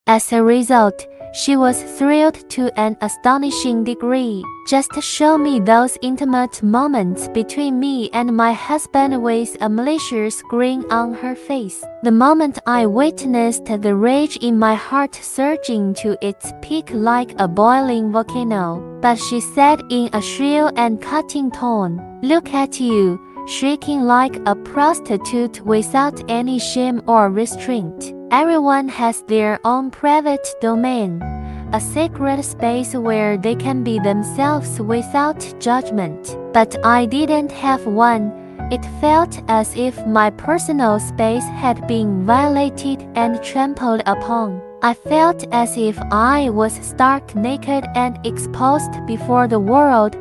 As a result, she was thrilled to an astonishing degree. Just show me those intimate moments between me and my husband with a malicious grin on her face. The moment I witnessed the rage in my heart surging to its peak like a boiling volcano. But she said in a shrill and cutting tone, "Look at you, shrieking like a prostitute without any shame or restraint. Everyone has their own private domain, a sacred space where they can be themselves without judgment. But I didn't have one. It felt as if my personal space had been violated and trampled upon. I felt as if I was stark naked and exposed before the world,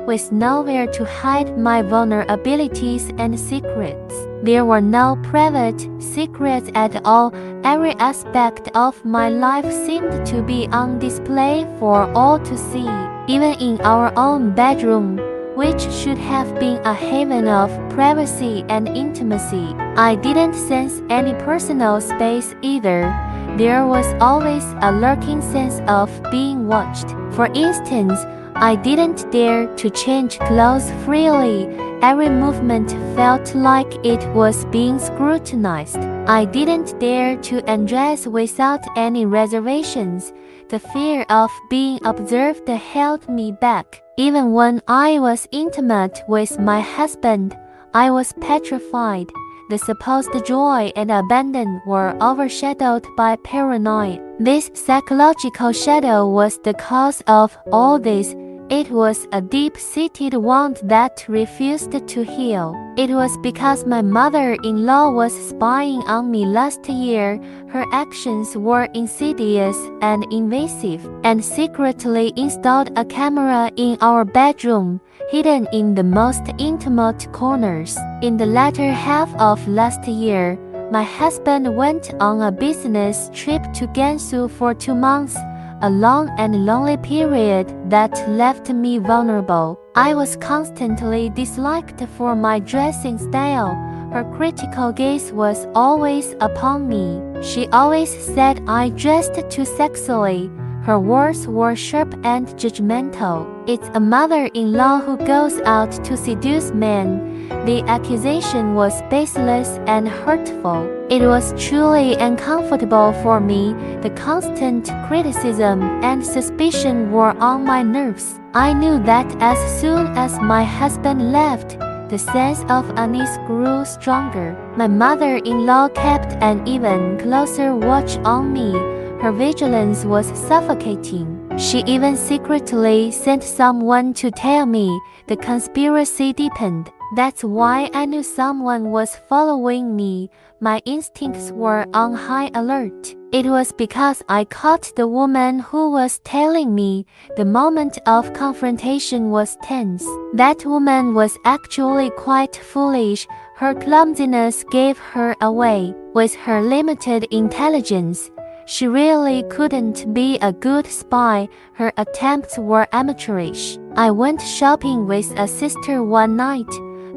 with nowhere to hide my vulnerabilities and secrets. There were no private secrets at all. Every aspect of my life seemed to be on display for all to see. Even in our own bedroom, which should have been a haven of privacy and intimacy, I didn't sense any personal space either. There was always a lurking sense of being watched. For instance, I didn't dare to change clothes freely. Every movement felt like it was being scrutinized. I didn't dare to undress without any reservations. The fear of being observed held me back. Even when I was intimate with my husband, I was petrified. The supposed joy and abandon were overshadowed by paranoia. This psychological shadow was the cause of all this. It was a deep-seated wound that refused to heal. It was because my mother-in-law was spying on me last year. Her actions were insidious and invasive, and secretly installed a camera in our bedroom, hidden in the most intimate corners. In the latter half of last year, my husband went on a business trip to Gansu for 2 months, a long and lonely period that left me vulnerable. I was constantly disliked for my dressing style. Her critical gaze was always upon me. She always said I dressed too sexily. Her words were sharp and judgmental. It's a mother-in-law who goes out to seduce men. The accusation was baseless and hurtful. It was truly uncomfortable for me. The constant criticism and suspicion were on my nerves. I knew that as soon as my husband left, the sense of unease grew stronger. My mother-in-law kept an even closer watch on me. Her vigilance was suffocating. She even secretly sent someone to tell me. The conspiracy deepened. That's why I knew someone was following me. My instincts were on high alert. It was because I caught the woman who was telling me. The moment of confrontation was tense. That woman was actually quite foolish. Her clumsiness gave her away. With her limited intelligence, she really couldn't be a good spy. Her attempts were amateurish. I went shopping with a sister one night.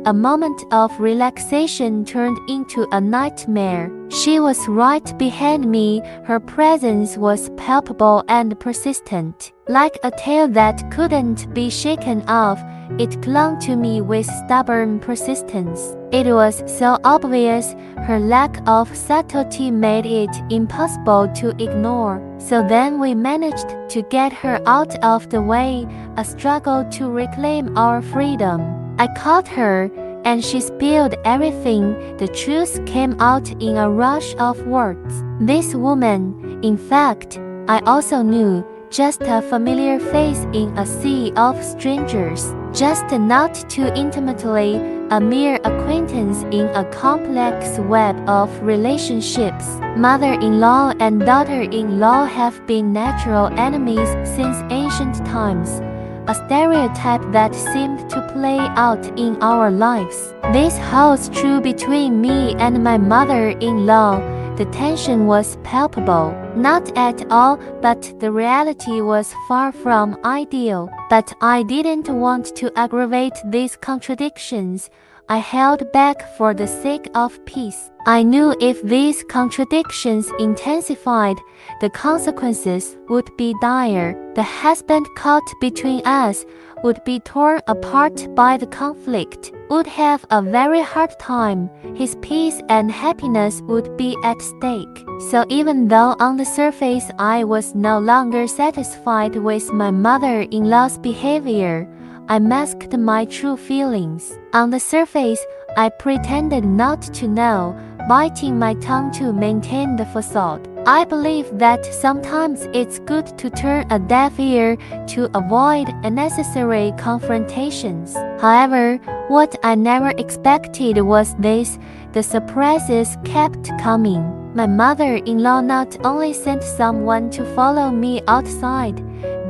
A moment of relaxation turned into a nightmare. She was right behind me. Her presence was palpable and persistent. Like a tail that couldn't be shaken off, it clung to me with stubborn persistence. It was so obvious. Her lack of subtlety made it impossible to ignore. So then we managed to get her out of the way, a struggle to reclaim our freedom. I caught her, and she spilled everything. The truth came out in a rush of words. This woman, in fact, I also knew, just a familiar face in a sea of strangers, just not too intimately, a mere acquaintance in a complex web of relationships. Mother-in-law and daughter-in-law have been natural enemies since ancient times, a stereotype that seemed to play out in our lives. This holds true between me and my mother-in-law. The tension was palpable. Not at all, but the reality was far from ideal. But I didn't want to aggravate these contradictions. I held back for the sake of peace. I knew if these contradictions intensified, the consequences would be dire. The husband caught between us would be torn apart by the conflict, would have a very hard time. His peace and happiness would be at stake. So even though on the surface I was no longer satisfied with my mother-in-law's behavior, I masked my true feelings. On the surface, I pretended not to know, biting my tongue to maintain the facade. I believe that sometimes it's good to turn a deaf ear to avoid unnecessary confrontations. However, what I never expected was this: the surprises kept coming. My mother-in-law not only sent someone to follow me outside,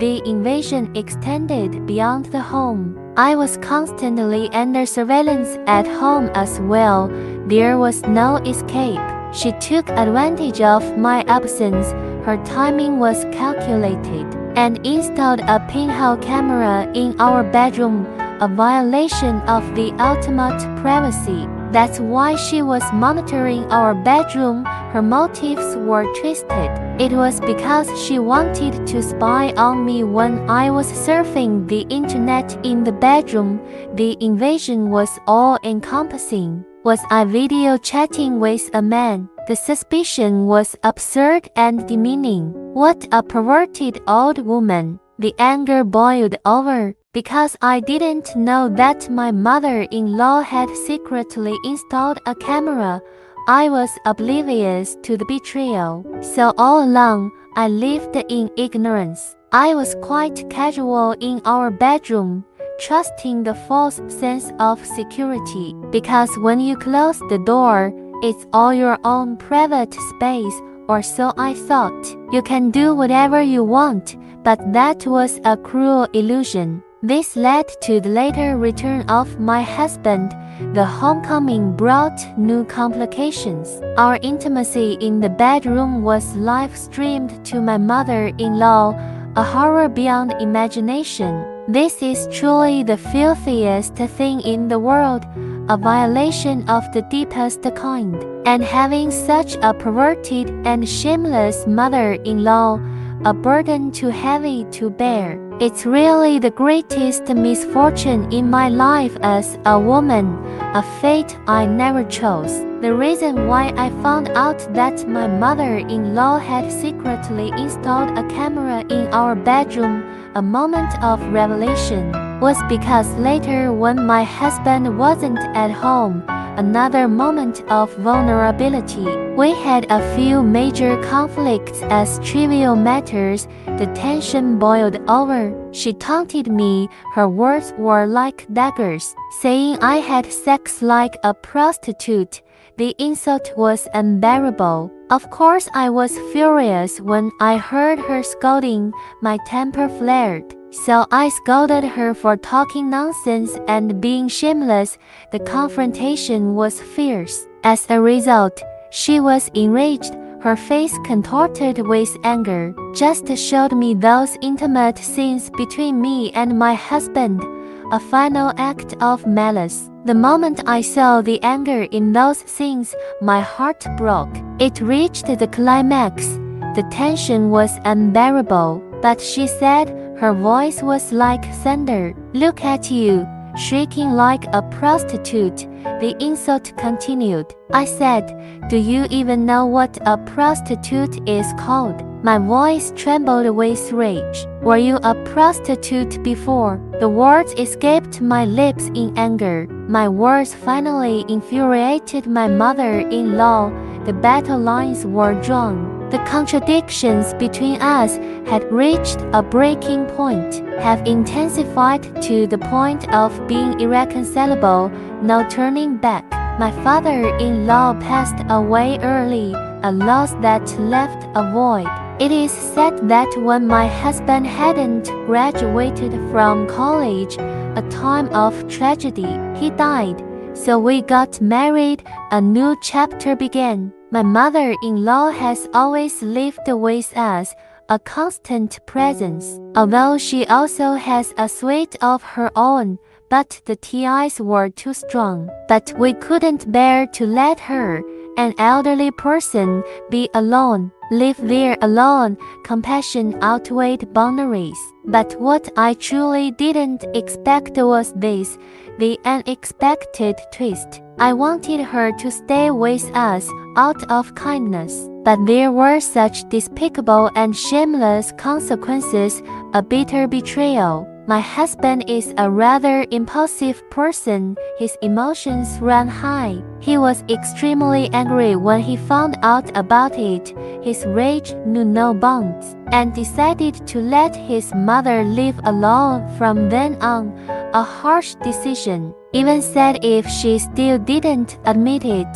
the invasion extended beyond the home. I was constantly under surveillance at home as well. There was no escape. She took advantage of my absence. Her timing was calculated, and installed a pinhole camera in our bedroom, a violation of the ultimate privacy. That's why she was monitoring our bedroom. Her motives were twisted. It was because she wanted to spy on me when I was surfing the internet in the bedroom. The invasion was all-encompassing. Was I video chatting with a man? The suspicion was absurd and demeaning. What a perverted old woman. The anger boiled over, because I didn't know that my mother-in-law had secretly installed a camera. I was oblivious to the betrayal. So all along, I lived in ignorance. I was quite casual in our bedroom, trusting the false sense of security. Because when you close the door, it's all your own private space, or so I thought. You can do whatever you want, but that was a cruel illusion. This led to the later return of my husband. The homecoming brought new complications. Our intimacy in the bedroom was live-streamed to my mother-in-law, a horror beyond imagination. This is truly the filthiest thing in the world, a violation of the deepest kind. And having such a perverted and shameless mother-in-law, a burden too heavy to bear. It's really the greatest misfortune in my life as a woman, a fate I never chose. The reason why I found out that my mother-in-law had secretly installed a camera in our bedroom, a moment of revelation, was because later when my husband wasn't at home, another moment of vulnerability. We had a few major conflicts as trivial matters. The tension boiled over. She taunted me. Her words were like daggers, saying I had sex like a prostitute. The insult was unbearable. Of course, I was furious when I heard her scolding. My temper flared. So I scolded her for talking nonsense and being shameless. The confrontation was fierce. As a result, she was enraged, her face contorted with anger. Just showed me those intimate scenes between me and my husband, a final act of malice. The moment I saw the anger in those scenes, my heart broke. It reached the climax. The tension was unbearable, but she said, her voice was like thunder, "Look at you, shrieking like a prostitute." The insult continued. I said, "Do you even know what a prostitute is called?" My voice trembled with rage. "Were you a prostitute before?" The words escaped my lips in anger. My words finally infuriated my mother-in-law. The battle lines were drawn. The contradictions between us had reached a breaking point, have intensified to the point of being irreconcilable, no turning back. My father-in-law passed away early, a loss that left a void. It is said that when my husband hadn't graduated from college, a time of tragedy, he died. So we got married, a new chapter began. My mother-in-law has always lived with us, a constant presence. Although she also has a suite of her own, but the ties were too strong. But we couldn't bear to let her, an elderly person, be alone, live there alone. Compassion outweighed boundaries. But what I truly didn't expect was this, the unexpected twist. I wanted her to stay with us out of kindness, but there were such despicable and shameless consequences, a bitter betrayal. My husband is a rather impulsive person. His emotions ran high. He was extremely angry when he found out about it. His rage knew no bounds, and decided to let his mother live alone from then on, a harsh decision. Even said if she still didn't admit it,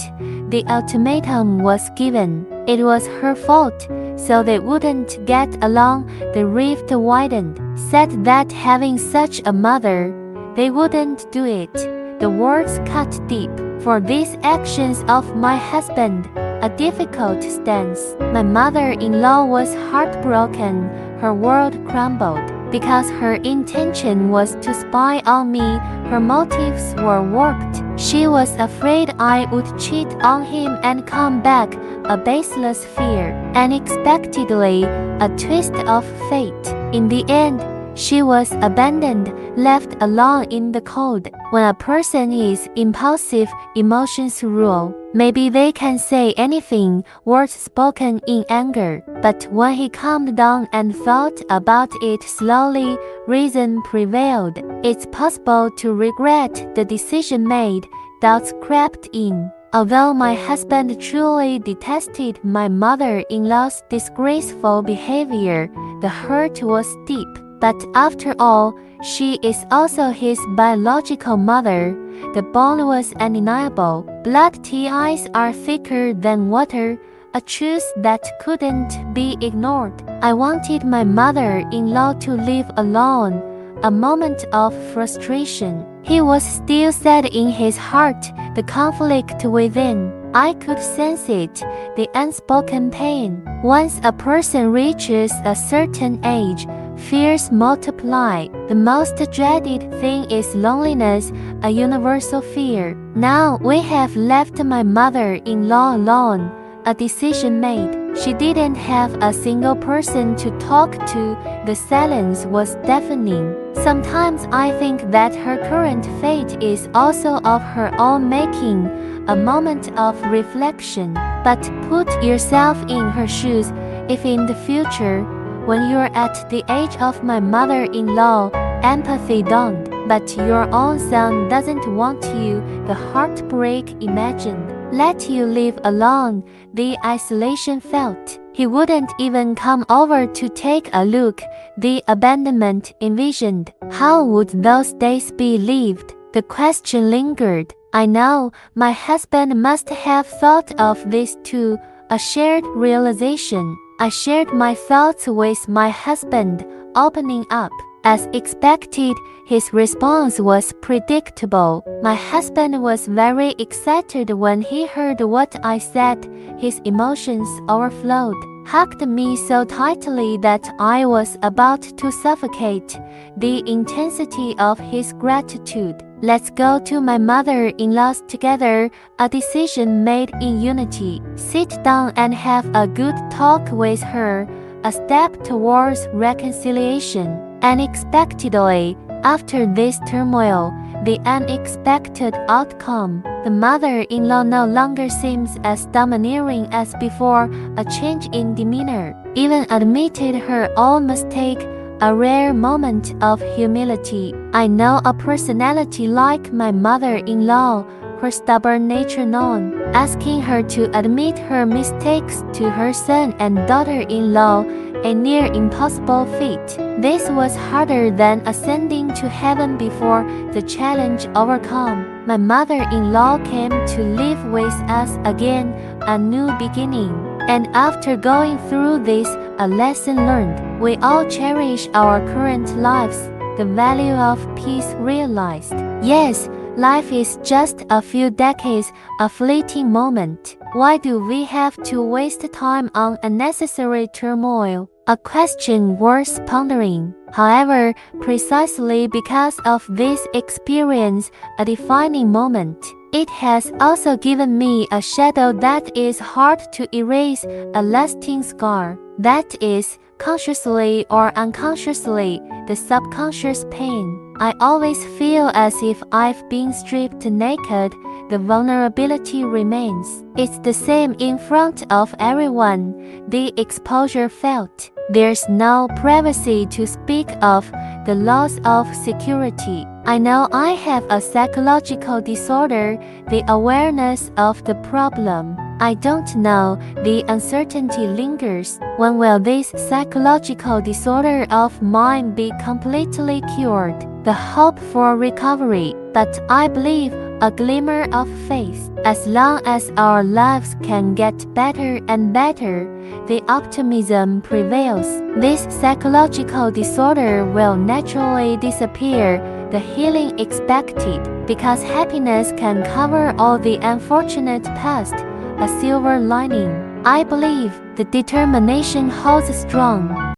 the ultimatum was given. It was her fault, so they wouldn't get along. The rift widened. Said that having such a mother, they wouldn't do it. The words cut deep. For these actions of my husband, a difficult stance. My mother-in-law was heartbroken. Her world crumbled. Because her intention was to spy on me, her motives were warped. She was afraid I would cheat on him and come back, a baseless fear. Unexpectedly, a twist of fate. In the end, she was abandoned, left alone in the cold. When a person is impulsive, emotions rule. Maybe they can say anything, words spoken in anger. But when he calmed down and thought about it slowly, reason prevailed. It's possible to regret the decision made. Doubts crept in. Although my husband truly detested my mother-in-law's disgraceful behavior, the hurt was deep. But after all, she is also his biological mother. The bond was undeniable. Blood ties are thicker than water, a truth that couldn't be ignored. I wanted my mother-in-law to live alone, a moment of frustration. He was still sad in his heart, the conflict within. I could sense it, the unspoken pain. Once a person reaches a certain age, fears multiply. The most dreaded thing is loneliness, a universal fear. Now we have left my mother-in-law alone, a decision made. She didn't have a single person to talk to. The silence was deafening. Sometimes I think that her current fate is also of her own making, a moment of reflection. But put yourself in her shoes. If in the future, when you're at the age of my mother-in-law, empathy dawned, but your own son doesn't want you, the heartbreak imagined. Let you live alone, the isolation felt. He wouldn't even come over to take a look, the abandonment envisioned. How would those days be lived? The question lingered. I know my husband must have thought of this too, a shared realization. I shared my thoughts with my husband, opening up. As expected, his response was predictable. My husband was very excited when he heard what I said. His emotions overflowed, hugged me so tightly that I was about to suffocate. The intensity of his gratitude. Let's go to my mother-in-law's together, a decision made in unity. Sit down and have a good talk with her, a step towards reconciliation. Unexpectedly, after this turmoil, the unexpected outcome, the mother-in-law no longer seems as domineering as before, a change in demeanor. Even admitted her own mistake, a rare moment of humility. I know a personality like my mother-in-law, her stubborn nature known. Asking her to admit her mistakes to her son and daughter-in-law, a near impossible feat. This was harder than ascending to heaven before the challenge overcome. My mother-in-law came to live with us again, a new beginning. And after going through this, a lesson learned. We all cherish our current lives, the value of peace realized. Yes, life is just a few decades, a fleeting moment. Why do we have to waste time on unnecessary turmoil? A question worth pondering. However, precisely because of this experience, a defining moment, it has also given me a shadow that is hard to erase, a lasting scar. That is, consciously or unconsciously, the subconscious pain. I always feel as if I've been stripped naked. The vulnerability remains. It's the same in front of everyone. The exposure felt. There's no privacy to speak of, the loss of security. I know I have a psychological disorder, the awareness of the problem. I don't know, the uncertainty lingers. When will this psychological disorder of mine be completely cured? The hope for recovery, but I believe a glimmer of faith. As long as our lives can get better and better, the optimism prevails. This psychological disorder will naturally disappear, the healing expected, because happiness can cover all the unfortunate past, a silver lining. I believe the determination holds strong.